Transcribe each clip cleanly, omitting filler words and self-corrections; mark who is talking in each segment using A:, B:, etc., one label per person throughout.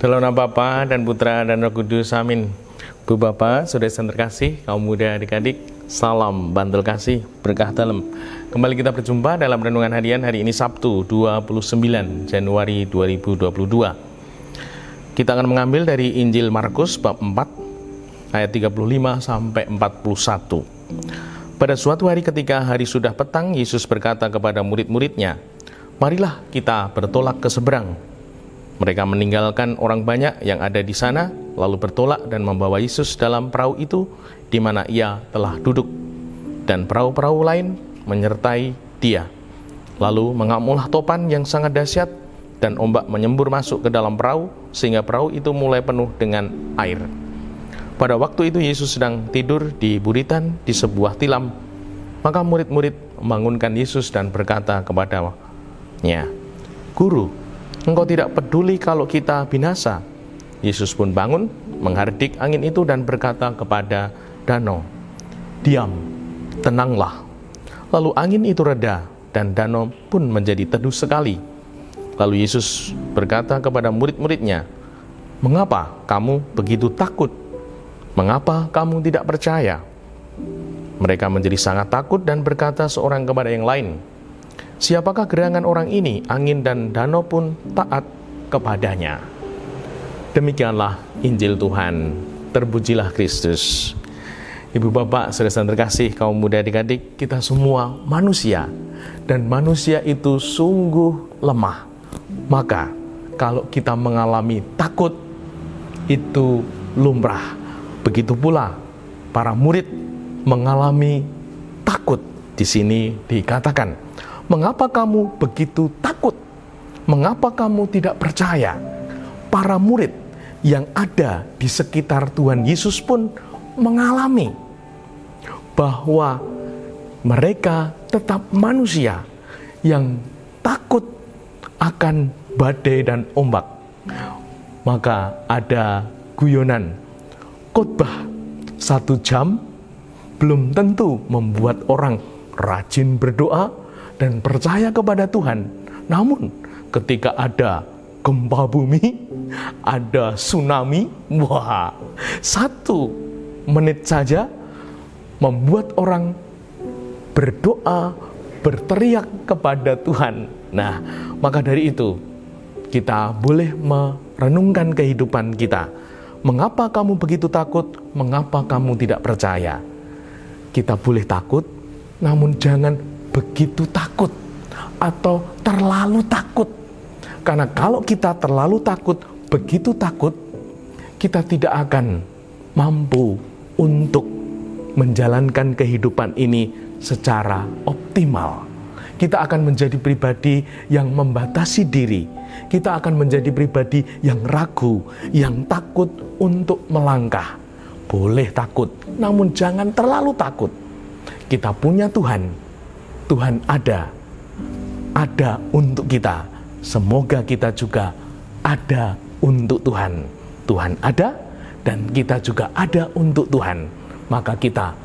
A: Dalam nama Bapa dan Putra dan Roh Kudus, amin. Bu Bapak, saudara yang terkasih, kaum muda adik-adik, salam bantul kasih, berkah dalam. Kembali kita berjumpa dalam Renungan Harian hari ini Sabtu 29 Januari 2022. Kita akan mengambil dari Injil Markus bab 4 ayat 35 sampai 41. Pada suatu hari ketika hari sudah petang, Yesus berkata kepada murid-muridnya, "Marilah kita bertolak ke seberang." Mereka meninggalkan orang banyak yang ada di sana, lalu bertolak dan membawa Yesus dalam perahu itu di mana ia telah duduk, dan perahu-perahu lain menyertai dia. Lalu mengamulah topan yang sangat dahsyat, dan ombak menyembur masuk ke dalam perahu, sehingga perahu itu mulai penuh dengan air. Pada waktu itu Yesus sedang tidur di buritan di sebuah tilam. Maka murid-murid membangunkan Yesus dan berkata kepadanya, "Guru, Engkau tidak peduli kalau kita binasa." Yesus pun bangun, menghardik angin itu dan berkata kepada danau, "Diam, tenanglah." Lalu angin itu reda dan danau pun menjadi teduh sekali. Lalu Yesus berkata kepada murid-muridnya, "Mengapa kamu begitu takut? Mengapa kamu tidak percaya?" Mereka menjadi sangat takut dan berkata seorang kepada yang lain, "Siapakah gerangan orang ini? Angin dan danau pun taat kepadanya." Demikianlah Injil Tuhan. Terpujilah Kristus. Ibu bapak, saudara terkasih, kaum muda adik-adik, kita semua manusia, dan manusia itu sungguh lemah. Maka kalau kita mengalami takut, itu lumrah. Begitu pula para murid mengalami takut. Di sini dikatakan, "Mengapa kamu begitu takut? Mengapa kamu tidak percaya?" Para murid yang ada di sekitar Tuhan Yesus pun mengalami bahwa mereka tetap manusia yang takut akan badai dan ombak. Maka ada guyonan, khotbah 1 jam belum tentu membuat orang rajin berdoa dan percaya kepada Tuhan. Namun ketika ada gempa bumi, ada tsunami, 1 menit saja membuat orang berdoa, berteriak kepada Tuhan. Nah, maka dari itu kita boleh merenungkan kehidupan kita. Mengapa kamu begitu takut? Mengapa kamu tidak percaya? Kita boleh takut, namun jangan begitu takut atau terlalu takut. Karena kalau kita terlalu takut, begitu takut, kita tidak akan mampu untuk menjalankan kehidupan ini secara optimal. Kita akan menjadi pribadi yang membatasi diri. Kita akan menjadi pribadi yang ragu, yang takut untuk melangkah. Boleh takut, namun jangan terlalu takut. Kita punya Tuhan. Tuhan ada untuk kita. Semoga kita juga ada untuk Tuhan. Tuhan ada dan kita juga ada untuk Tuhan. Maka kita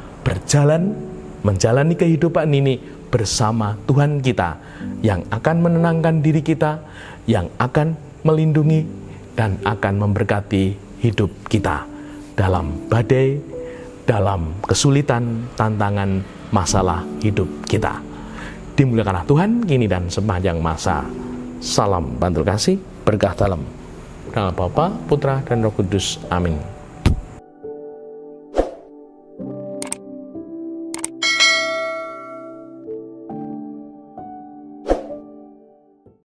A: menjalani kehidupan ini bersama Tuhan kita, yang akan menenangkan diri kita, yang akan melindungi dan akan memberkati hidup kita dalam badai, dalam kesulitan, tantangan, masalah hidup kita. Dimuliakanlah Tuhan kini dan sepanjang masa. Salam bantul kasih, berkah dalam. Nama Bapa, Putra, dan Roh Kudus. Amin.